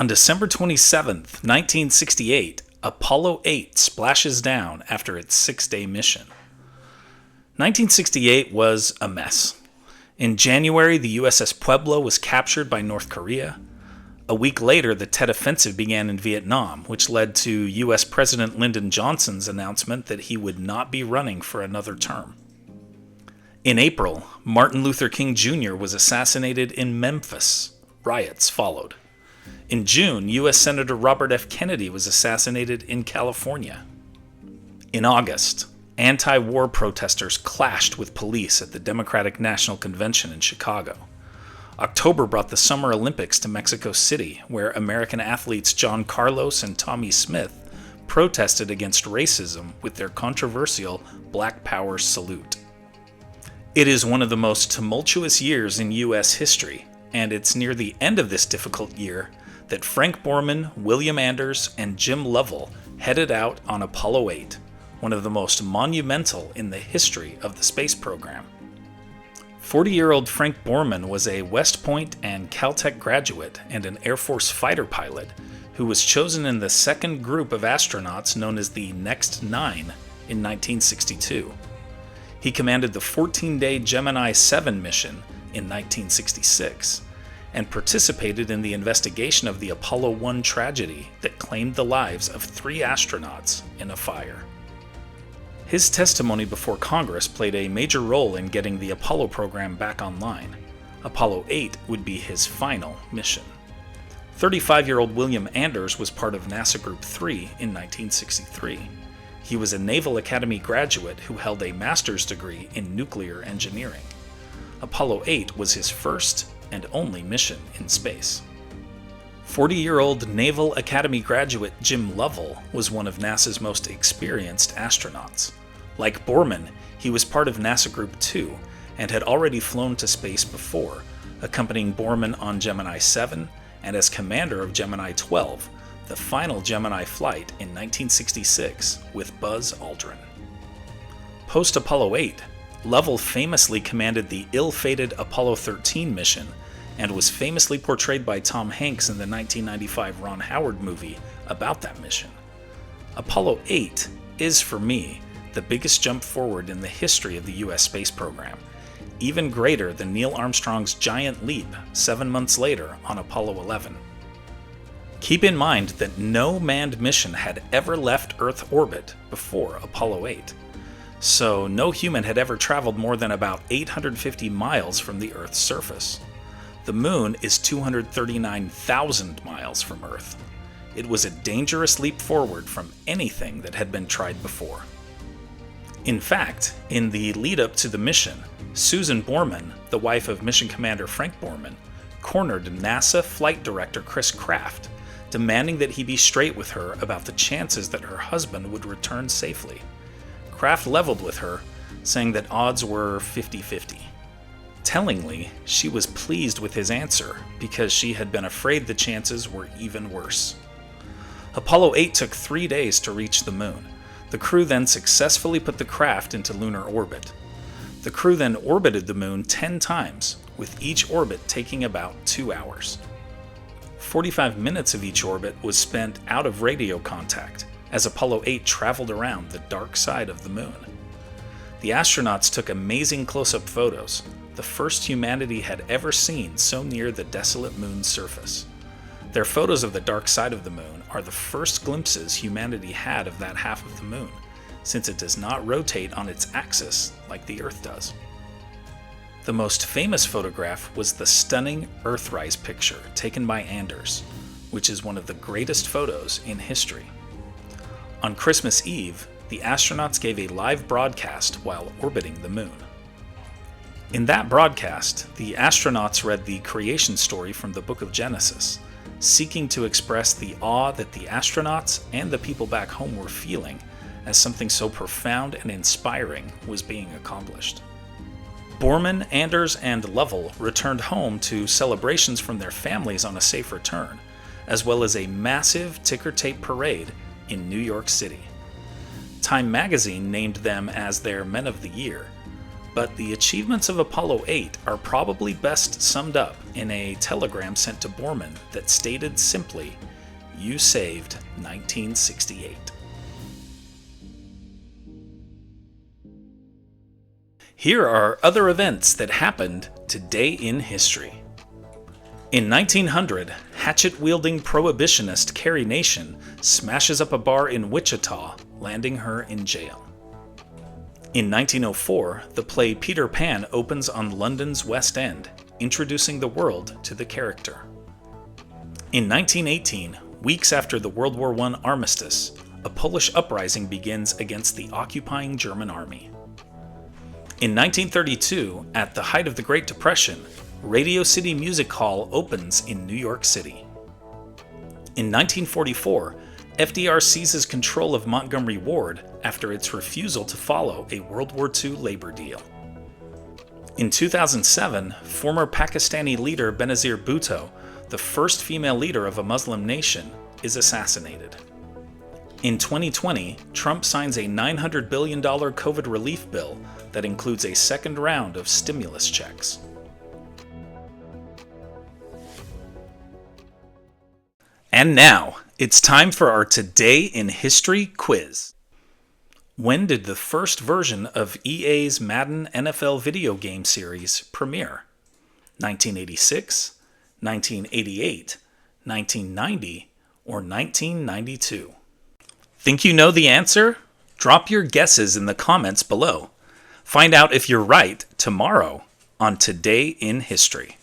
On December 27th, 1968, Apollo 8 splashes down after its 6-day mission. 1968 was a mess. In January, the USS Pueblo was captured by North Korea. A week later, the Tet Offensive began in Vietnam, which led to U.S. President Lyndon Johnson's announcement that he would not be running for another term. In April, Martin Luther King Jr. was assassinated in Memphis. Riots followed. In June, U.S. Senator Robert F. Kennedy was assassinated in California. In August, anti-war protesters clashed with police at the Democratic National Convention in Chicago. October brought the Summer Olympics to Mexico City, where American athletes John Carlos and Tommy Smith protested against racism with their controversial Black Power salute. It is one of the most tumultuous years in U.S. history, and it's near the end of this difficult year that Frank Borman, William Anders, and Jim Lovell headed out on Apollo 8, one of the most monumental in the history of the space program. 40-year-old Frank Borman was a West Point and Caltech graduate and an Air Force fighter pilot who was chosen in the second group of astronauts known as the Next Nine in 1962. He commanded the 14-day Gemini 7 mission in 1966 and participated in the investigation of the Apollo 1 tragedy that claimed the lives of 3 astronauts in a fire. His testimony before Congress played a major role in getting the Apollo program back online. Apollo 8 would be his final mission. 35-year-old William Anders was part of NASA Group 3 in 1963. He was a Naval Academy graduate who held a master's degree in nuclear engineering. Apollo 8 was his first and only mission in space. 40-year-old Naval Academy graduate Jim Lovell was one of NASA's most experienced astronauts. Like Borman, he was part of NASA Group 2 and had already flown to space before, accompanying Borman on Gemini 7 and as commander of Gemini 12, the final Gemini flight in 1966 with Buzz Aldrin. Post-Apollo 8, Lovell famously commanded the ill-fated Apollo 13 mission and was famously portrayed by Tom Hanks in the 1995 Ron Howard movie about that mission. Apollo 8 is, for me, the biggest jump forward in the history of the U.S. space program, even greater than Neil Armstrong's giant leap 7 months later on Apollo 11. Keep in mind that no manned mission had ever left Earth orbit before Apollo 8, so no human had ever traveled more than about 850 miles from the Earth's surface. The Moon is 239,000 miles from Earth. It was a dangerous leap forward from anything that had been tried before. In fact, in the lead-up to the mission, Susan Borman, the wife of Mission Commander Frank Borman, cornered NASA Flight Director Chris Kraft, demanding that he be straight with her about the chances that her husband would return safely. Kraft leveled with her, saying that odds were 50-50. Tellingly, she was pleased with his answer because she had been afraid the chances were even worse. Apollo 8 took 3 days to reach the Moon. The crew then successfully put the craft into lunar orbit. The crew then orbited the Moon 10 times, with each orbit taking about 2 hours. 45 minutes of each orbit was spent out of radio contact as Apollo 8 traveled around the dark side of the Moon. The astronauts took amazing close-up photos, the first humanity had ever seen so near the desolate Moon's surface. Their photos of the dark side of the Moon are the first glimpses humanity had of that half of the Moon, since it does not rotate on its axis like the Earth does. The most famous photograph was the stunning Earthrise picture taken by Anders, which is one of the greatest photos in history. On Christmas Eve, the astronauts gave a live broadcast while orbiting the Moon. In that broadcast, the astronauts read the creation story from the Book of Genesis, seeking to express the awe that the astronauts and the people back home were feeling as something so profound and inspiring was being accomplished. Borman, Anders, and Lovell returned home to celebrations from their families on a safe return, as well as a massive ticker tape parade in New York City. Time magazine named them as their Men of the Year. but the achievements of Apollo 8 are probably best summed up in a telegram sent to Borman that stated simply, "You saved 1968." Here are other events that happened today in history. In 1900, hatchet-wielding prohibitionist Carrie Nation smashes up a bar in Wichita, landing her in jail. In 1904, the play Peter Pan opens on London's West End, introducing the world to the character. In 1918, weeks after the World War I armistice, a Polish uprising begins against the occupying German army. In 1932, at the height of the Great Depression, Radio City Music Hall opens in New York City. In 1944, FDR seizes control of Montgomery Ward after its refusal to follow a World War II labor deal. In 2007, former Pakistani leader Benazir Bhutto, the first female leader of a Muslim nation, is assassinated. In 2020, Trump signs a $900 billion COVID relief bill that includes a second round of stimulus checks. And now, it's time for our Today in History quiz. When did the first version of EA's Madden NFL video game series premiere? 1986, 1988, 1990, or 1992? Think you know the answer? Drop your guesses in the comments below. Find out if you're right tomorrow on Today in History.